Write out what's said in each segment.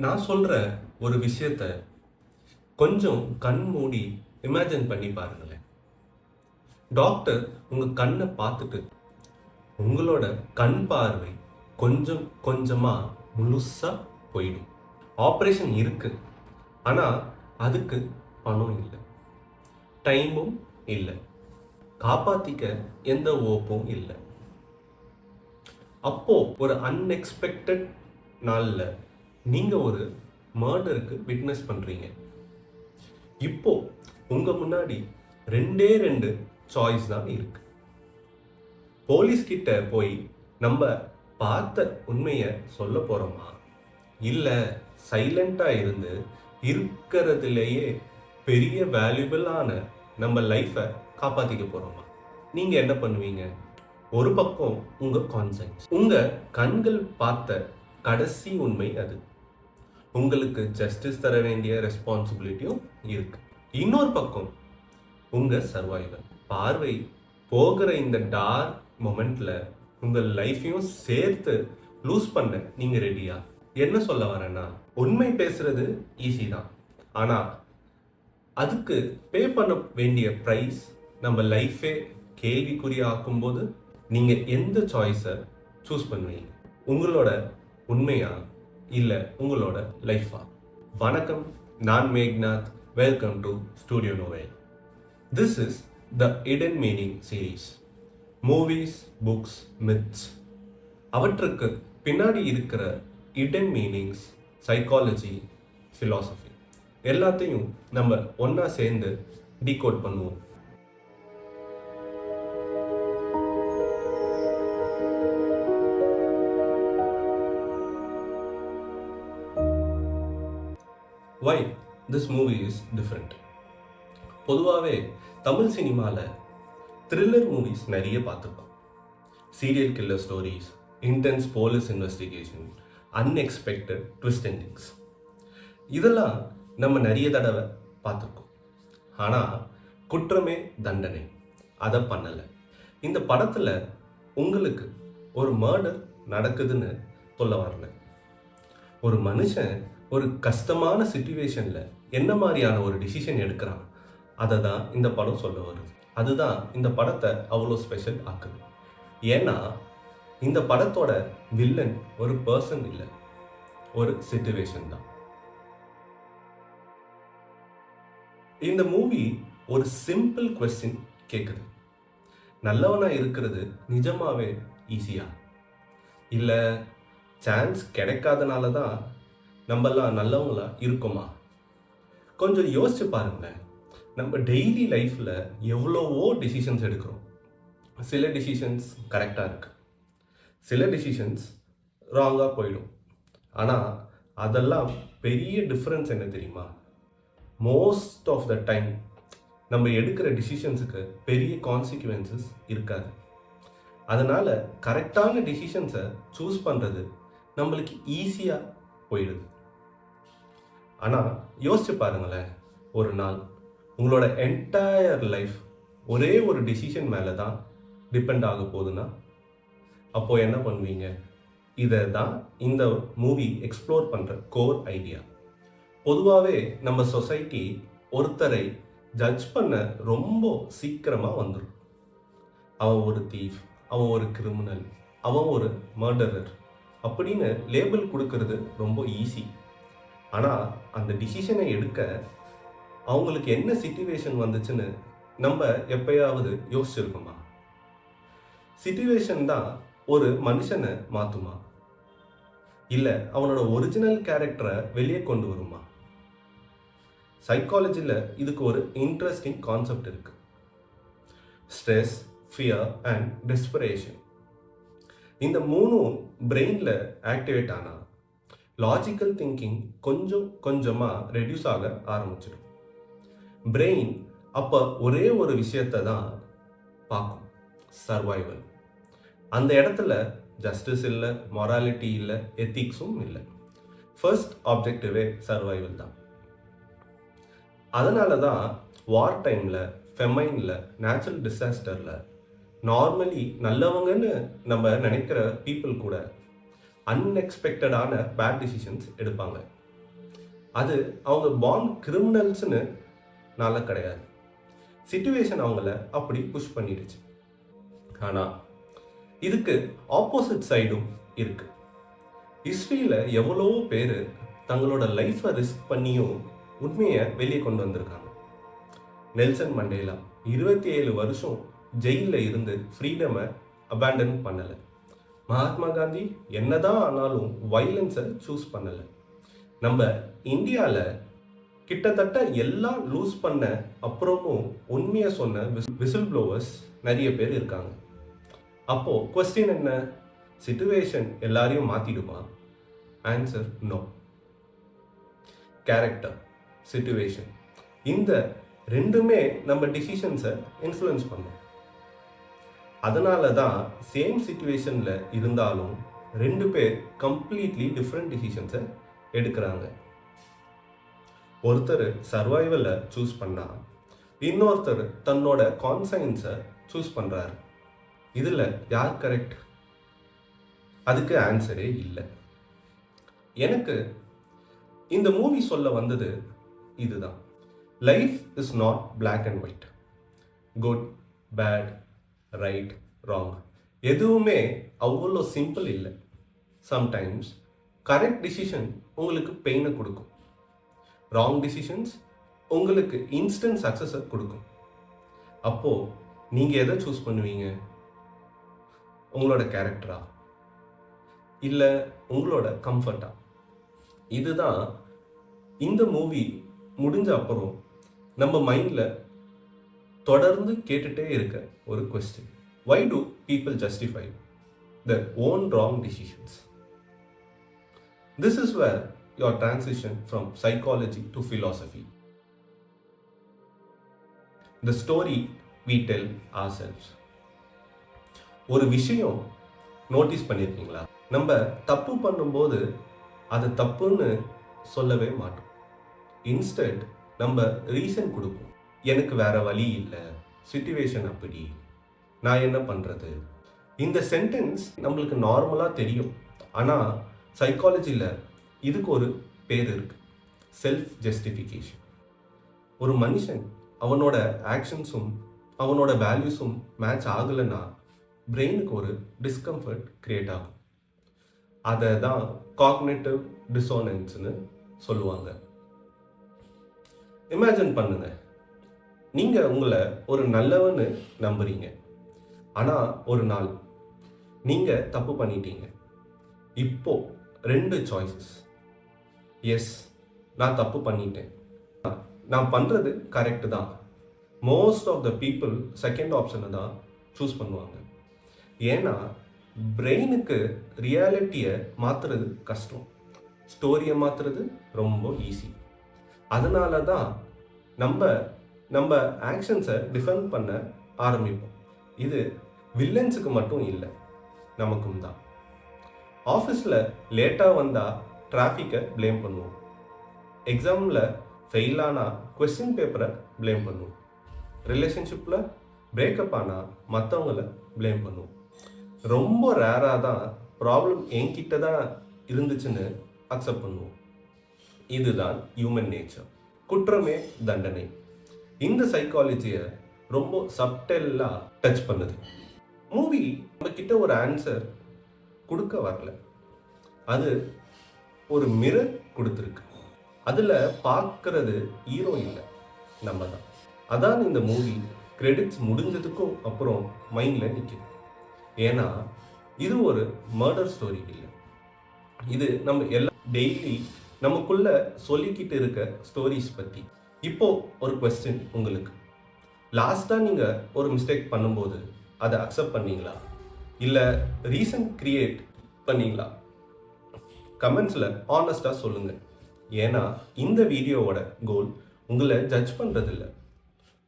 நான் சொல்ற ஒரு விஷயத்த கொஞ்சம் கண் மூடி இமேஜின் பண்ணி பாருங்களேன். டாக்டர் உங்க கண்ணை பார்த்துட்டு உங்களோட கண் பார்வை கொஞ்சம் கொஞ்சமா முழுசா போயிடும். ஆப்ரேஷன் இருக்கு, ஆனா அதுக்கு பணம் இல்லை, டைமும் இல்லை, காப்பாத்திக்க எந்த ஓப்பும் இல்லை. அப்போ ஒரு அன்எக்ஸ்பெக்டட் நாள்ல நீங்க ஒரு மர்டருக்கு விட்னஸ் பண்றீங்க. இப்போ உங்க முன்னாடி ரெண்டே ரெண்டு சாய்ஸ் தான் இருக்கு. போலீஸ் கிட்ட போய் நம்ம பார்த்த உண்மையை சொல்ல போறோமா, இல்ல சைலண்டா இருந்து இருக்கிறதுலேயே பெரிய வேல்யூபிளான நம்ம லைஃபை காப்பாத்திக்க போறோமா? நீங்க என்ன பண்ணுவீங்க? ஒரு பக்கம் உங்க கான்சென்ஸ், உங்க கண்கள் பார்த்த கடைசி உண்மை அது. உங்களுக்கு ஜஸ்டிஸ் தர வேண்டிய ரெஸ்பான்சிபிலிட்டியும் இருக்கு. இன்னொரு பக்கம் உங்க சர்வைவல். பார்வை போகிற இந்த டார்க் மொமெண்ட்ல உங்க லைஃபையும் சேர்த்து லூஸ் பண்ண நீங்க ரெடியா? என்ன சொல்ல வரேன்னா, உண்மை பேசுறது ஈஸி தான், ஆனா அதுக்கு பே பண்ண வேண்டிய ப்ரைஸ் நம்ம லைஃபே கேள்விக்குறியாக்கும் போது நீங்க எந்த சாய்ஸை சூஸ் பண்ணுவீங்க? உங்களோட உண்மையா இல்ல உங்களோட லைஃபா? வணக்கம், நான் Meghnath. Welcome to studio novel. This is the hidden meaning series. Movies, books, myths, அவற்றுக்கு பின்னாடி இருக்கிற ஹிடன் மீனிங்ஸ், சைக்காலஜி, ஃபிலாசபி எல்லாத்தையும் நம்ம ஒன்னா சேர்ந்து டீகோட் பண்ணுவோம். Why this movie is different? பொதுவாகவே தமிழ் சினிமாவில் த்ரில்லர் மூவிஸ் நிறைய பார்த்துருப்போம். Serial killer stories, intense police investigation, unexpected twist endings, இதெல்லாம் நம்ம நிறைய தடவை பார்த்துருக்கோம். ஆனால் குற்றமே தண்டனை அதை பண்ணலை. இந்த படத்தில் உங்களுக்கு ஒரு மர்டர் நடக்குதுன்னு சொல்ல வரல. ஒரு மனுஷன் ஒரு கஷ்டமான சிச்சுவேஷனில் என்ன மாதிரியான ஒரு டிசிஷன் எடுக்கிறான், அதை தான் இந்த படம் சொல்ல வருது. அதுதான் இந்த படத்தை அவ்வளோ ஸ்பெஷல் ஆக்குது. ஏன்னா இந்த படத்தோட வில்லன் ஒரு பர்சன் இல்லை, ஒரு சிச்சுவேஷன் தான். இந்த மூவி ஒரு சிம்பிள் கொஸ்டின் கேட்குது. நல்லவனா இருக்கிறது நிஜமாவே ஈஸியா, இல்லை சான்ஸ் கிடைக்காதனால தான் நம்மெல்லாம் நல்லவங்களா இருக்குமா? கொஞ்சம் யோசிச்சு பாருங்களேன். நம்ம டெய்லி லைஃப்பில் எவ்வளவோ டிசிஷன்ஸ் எடுக்கிறோம். சில டிசிஷன்ஸ் கரெக்டாக இருக்கு, சில டிசிஷன்ஸ் ராங்காக போயிடும். ஆனால் அதெல்லாம் பெரிய டிஃப்ரென்ஸ் என்ன தெரியுமா? மோஸ்ட் ஆஃப் த டைம் நம்ம எடுக்கிற டிசிஷன்ஸுக்கு பெரிய கான்சிக்வன்சஸ் இருக்காது. அதனால் கரெக்டான டிசிஷன்ஸை சூஸ் பண்ணுறது நம்மளுக்கு ஈஸியாக போயிடுது. ஆனால் யோசிச்சு பாருங்களேன், ஒரு நாள் உங்களோட என்டையர் லைஃப் ஒரே ஒரு டிசிஷன் மேலே தான் டிபெண்ட் ஆக போகுதுன்னா அப்போது என்ன பண்ணுவீங்க? இதை தான் இந்த மூவி எக்ஸ்ப்ளோர் பண்ணுற கோர் ஐடியா. பொதுவாகவே நம்ம சொசைட்டி ஒருத்தரை ஜட்ஜ் பண்ண ரொம்ப சீக்கிரமாக வந்துடும். அவன் ஒரு தீஃப், அவன் ஒரு கிரிமினல், அவன் ஒரு மர்டரர் அப்படின்னு லேபிள் கொடுக்கறது ரொம்ப ஈஸி. ஆனால் அந்த டிசிஷனை எடுக்க அவங்களுக்கு என்ன சிச்சுவேஷன் வந்துச்சுன்னு நம்ம எப்பயாவது யோசிச்சிருக்கோமா? சிச்சுவேஷன் தான் ஒரு மனுஷனை மாற்றுமா, இல்லை அவனோட ஒரிஜினல் கேரக்டரை வெளியே கொண்டு வருமா? சைக்காலஜியில் இதுக்கு ஒரு இன்ட்ரெஸ்டிங் கான்செப்ட் இருக்கு. ஸ்ட்ரெஸ், ஃபியர் அண்ட் டெஸ்பரேஷன், இந்த மூணும் பிரெயினில் ஆக்டிவேட் ஆனால் லாஜிக்கல் திங்கிங் கொஞ்சம் கொஞ்சமாக ரெடியூஸ் ஆக ஆரம்பிச்சிடும். பிரெயின் அப்போ ஒரே ஒரு விஷயத்தை தான் பார்க்கும், சர்வைவல். அந்த இடத்துல ஜஸ்டிஸ் இல்லை, மொராலிட்டி இல்லை, எத்திக்ஸும் இல்லை. ஃபர்ஸ்ட் ஆப்ஜெக்டிவே சர்வைவல் தான். அதனால தான் வார் டைமில், ஃபெமைனில், நேச்சுரல் டிசாஸ்டரில் நார்மலி நல்லவங்கன்னு நம்ம நினைக்கிற பீப்புள் கூட அன்எக்ஸ்பெக்டடான பேட் டிசிஷன்ஸ் எடுப்பாங்க. அது அவங்க பாண்ட் கிரிமினல்ஸ்னு நாள கிடையாது. சிச்சுவேஷன் அவங்கள அப்படி புஷ் பண்ணிடுச்சு. ஆனால் இதுக்கு ஆப்போசிட் சைடும் இருக்கு. ஹிஸ்ட்ரியில் எவ்வளோ பேர் தங்களோட லைஃப்பை ரிஸ்க் பண்ணியும் உண்மையை வெளியே கொண்டு வந்திருக்காங்க. நெல்சன் மண்டேலா 27 வருஷம் ஜெயிலில் இருந்து ஃப்ரீடமை அபேண்டன் பண்ணலை. மகாத்மா காந்தி என்னதான் ஆனாலும் வைலன்ஸை சூஸ் பண்ணலை. நம்ம இந்தியாவில் கிட்டத்தட்ட எல்லாம் லூஸ் பண்ண அப்புறமும் உண்மையை சொன்ன விசில் ப்ளோவர்ஸ் நிறைய பேர் இருக்காங்க. அப்போ கொஸ்டின் என்ன? சிச்சுவேஷன் எல்லாரையும் மாத்திடுமா? Answer no. கேரக்டர், சிச்சுவேஷன், இந்த ரெண்டுமே நம்ம டிசிஷன்ஸை இன்ஃப்ளூயன்ஸ் பண்ணும். அதனால தான் சேம் சிச்சுவேஷனில் இருந்தாலும் 2 பேர் கம்ப்ளீட்லி டிஃப்ரெண்ட் டிசிஷன்ஸை எடுக்கிறாங்க. ஒருத்தர் சர்வைவலை சூஸ் பண்ணா, இன்னொருத்தர் தன்னோட கான்சைன்ஸை சூஸ் பண்ணுறாரு. இதில் யார் கரெக்ட்? அதுக்கு ஆன்சரே இல்லை. எனக்கு இந்த மூவி சொல்ல வந்தது இதுதான். Life is not black and white, good bad, right wrong, எதுவுமே அவ்வளோ சிம்பிள் இல்லை. சம்டைம்ஸ் கரெக்ட் டிசிஷன் உங்களுக்கு பெயினை கொடுக்கும், ராங் டிசிஷன்ஸ் உங்களுக்கு இன்ஸ்டன்ட் சக்ஸஸை கொடுக்கும். அப்போது நீங்கள் எதை சூஸ் பண்ணுவீங்க? உங்களோட கேரக்டரா இல்லை உங்களோட கம்ஃபர்ட்டா? இதுதான் இந்த மூவி முடிஞ்ச அப்புறம் நம்ம மைண்டில் தொடர்ந்து கேட்டுகிட்டே இருக்க ஒரு question. Why do people justify their own wrong decisions? This is where your transition from psychology to philosophy. The story we tell ourselves. ஒரு விஷயம் நோட்டீஸ் பண்ணியிருக்கீங்களா? நம்ம தப்பு பண்ணும்போது அது தப்புன்னு சொல்லவே மாட்டோம். இன்ஸ்டன்ட் நம்ம ரீசன் கொடுப்போம். எனக்கு வேற வழி இல்லை, சிச்சுவேஷன் அப்படி, நான் என்ன பண்ணுறது? இந்த சென்டென்ஸ் நம்மளுக்கு நார்மலாக தெரியும். ஆனால் சைக்காலஜியில் இதுக்கு ஒரு பேர் இருக்கு, செல்ஃப் ஜஸ்டிஃபிகேஷன். ஒரு மனுஷன் அவனோட ஆக்ஷன்ஸும் அவனோட வேல்யூஸும் மேட்ச் ஆகலைன்னா பிரெயினுக்கு ஒரு டிஸ்கம்ஃபர்ட் கிரியேட் ஆகும். அதை தான் காக்னிட்டிவ் டிசோனன்ஸ்னு சொல்லுவாங்க. இமேஜின் பண்ணுங்க, நீங்கள் உங்களை ஒரு நல்லவன்னு நம்புறீங்க. ஆனால் ஒரு நாள் நீங்கள் தப்பு பண்ணிட்டீங்க. இப்போ 2 சாய்ஸஸ். எஸ், நான் தப்பு பண்ணிட்டேன், நான் பண்ணுறது கரெக்டு தான். Most of the people second ஆப்ஷனை தான் சூஸ் பண்ணுவாங்க. ஏன்னா பிரெயினுக்கு ரியாலிட்டியை மாற்றுறது கஷ்டம், ஸ்டோரியை மாற்றுறது ரொம்ப ஈஸி. அதனால தான் நம்ம ஆக்ஷன்ஸை டிஃபெண்ட் பண்ண ஆரம்பிப்போம். இது வில்லன்ஸுக்கு மட்டும் இல்லை, நமக்கும் தான். ஆஃபீஸில் லேட்டாக வந்தால் டிராஃபிக்கை ப்ளேம் பண்ணுவோம். எக்ஸாமில் ஃபெயிலானால் கொஸ்டின் பேப்பரை ப்ளேம் பண்ணுவோம். ரிலேஷன்ஷிப்பில் பிரேக்கப் ஆனால் மற்றவங்கள ப்ளேம் பண்ணுவோம். ரொம்ப ரேராக தான் ப்ராப்ளம் என்கிட்ட தான் இருந்துச்சுன்னு அக்செப்ட் பண்ணுவோம். இதுதான் ஹியூமன் நேச்சர். குற்றமே தண்டனை. இந்த சைக்காலஜியை ரொம்ப சப்டெல்லாக டச் பண்ணுது. மூவி நம்ம கிட்ட ஒரு ஆன்சர் கொடுக்க வரல, அது ஒரு மிரர் கொடுத்துருக்கு. அதில் பார்க்கறது ஹீரோ இல்லை, நம்ம தான். அதான் இந்த மூவி கிரெடிட்ஸ் முடிஞ்சதுக்கும் அப்புறம் மைண்டில் நிற்கிது. ஏன்னா இது ஒரு மர்டர் ஸ்டோரி இல்லை, இது நம்ம எல்லாம் டெய்லி நமக்குள்ள சொல்லிக்கிட்டு இருக்க ஸ்டோரிஸ் பற்றி. இப்போ ஒரு கொஸ்டின் உங்களுக்கு. லாஸ்ட்டாக நீங்கள் ஒரு மிஸ்டேக் பண்ணும்போது அதை அக்செப்ட் பண்ணீங்களா, இல்லை ரீசன் கிரியேட் பண்ணீங்களா? கமெண்ட்ஸில் ஆனஸ்டாக சொல்லுங்கள். ஏன்னா இந்த வீடியோவோட கோல் உங்களை ஜட்ஜ் பண்ணுறதில்ல,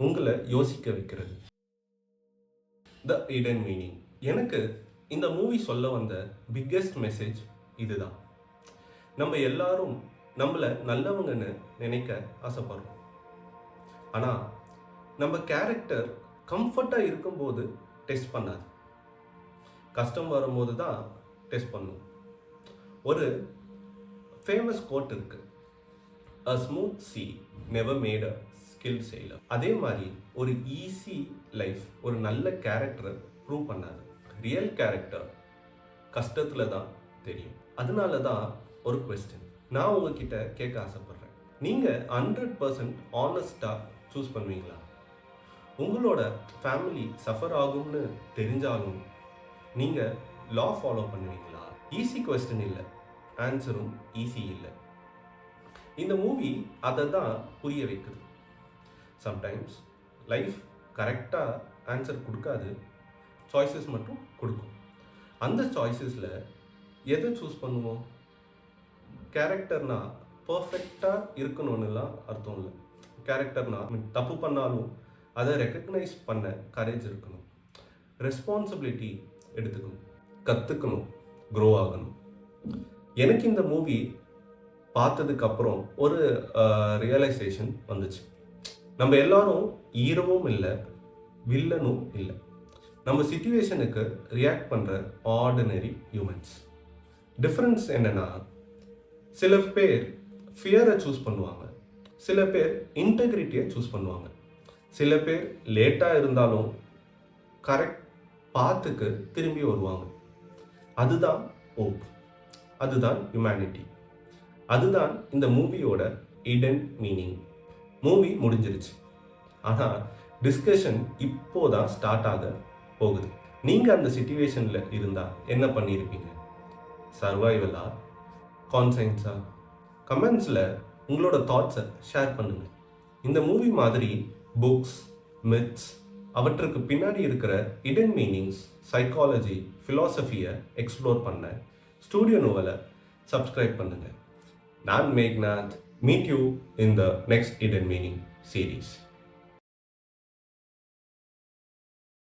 உங்களை யோசிக்க வைக்கிறது. த ஹிடன் மீனிங். எனக்கு இந்த மூவி சொல்ல வந்த பிக்கெஸ்ட் மெசேஜ் இதுதான். நம்ம எல்லாரும் நம்மளை நல்லவங்கன்னு நினைக்க ஆசைப்படுறோம். ஆனால் நம்ம கேரக்டர் கம்ஃபர்ட்டாக இருக்கும்போது டெஸ்ட் பண்ணாது, கஷ்டம் வரும்போது தான் டெஸ்ட் பண்ணும். ஒரு ஃபேமஸ் கோட் இருக்கு, a smooth sea never made a skilled sailor. அதே மாதிரி ஒரு ஈஸி லைஃப் ஒரு நல்ல கேரக்டரை ப்ரூவ் பண்ணாது. ரியல் கேரக்டர் கஷ்டத்தில் தான் தெரியும். அதனால தான் ஒரு கொஸ்டின் நான் உங்ககிட்ட கேட்க ஆசைப்படுறேன். நீங்கள் 100% ஆனஸ்டாக சூஸ் பண்ணுவீங்களா? உங்களோட ஃபேமிலி சஃபர் ஆகும்னு தெரிஞ்சாலும் நீங்கள் லா ஃபாலோ பண்ணுவீங்களா? ஈஸி கொஸ்டின் இல்லை, ஆன்சரும் ஈஸி இல்லை. இந்த மூவி அதை தான் புரிய வைக்குது. சம்டைம்ஸ் லைஃப் கரெக்டாக ஆன்சர் கொடுக்காது, சாய்ஸஸ் மட்டும் கொடுக்கும். அந்த சாய்ஸஸில் எதை சூஸ் பண்ணுவோம்? கேரக்டர்னா பர்ஃபெக்டாக இருக்கணும்னுலாம் அர்த்தம் இல்லை. கேரக்டர்னா தப்பு பண்ணாலும் அதை ரெக்கக்னைஸ் பண்ண கரேஜ் இருக்கணும், ரெஸ்பான்சிபிலிட்டி எடுத்துக்கணும், கற்றுக்கணும், க்ரோ ஆகணும். எனக்கு இந்த மூவி பார்த்ததுக்கப்புறம் ஒரு ரியலைசேஷன் வந்துச்சு. நம்ம எல்லாரும் ஹீரோவும் இல்லை, வில்லனும் இல்லை. நம்ம சிச்சுவேஷனுக்கு ரியாக்ட் பண்ணுற ஆர்டினரி ஹியூமன்ஸ். டிஃப்ரென்ஸ் என்னென்னா, சில பேர் ஃபியரை சூஸ் பண்ணுவாங்க, சில பேர் இன்டெகிரிட்டியை சூஸ் பண்ணுவாங்க, சில பேர் லேட்டாக இருந்தாலும் கரெக்ட் பாத்துக்கு திரும்பி வருவாங்க. அதுதான் ஹோப், அதுதான் ஹியூமனிட்டி, அதுதான் இந்த மூவியோட ஹிடன் மீனிங். மூவி முடிஞ்சிருச்சு, ஆனால் டிஸ்கஷன் இப்போதான் ஸ்டார்ட் ஆக போகுது. நீங்கள் அந்த சிச்சுவேஷனில் இருந்தால் என்ன பண்ணியிருப்பீங்க? சர்வைவலா, கான்சைன்ஸா? கமெண்ட்ஸில் உங்களோட தாட்ஸை ஷேர் பண்ணுங்கள். இந்த மூவி மாதிரி புக்ஸ், மித்ஸ், அவற்றுக்கு பின்னாடி இருக்கிற ஹிடன் மீனிங்ஸ், சைக்காலஜி, ஃபிலாசபியை எக்ஸ்ப்ளோர் பண்ண ஸ்டூடியோ நோவலை சப்ஸ்கிரைப் பண்ணுங்கள். நான் Meghnath. Meet you in the next Hidden Meaning series.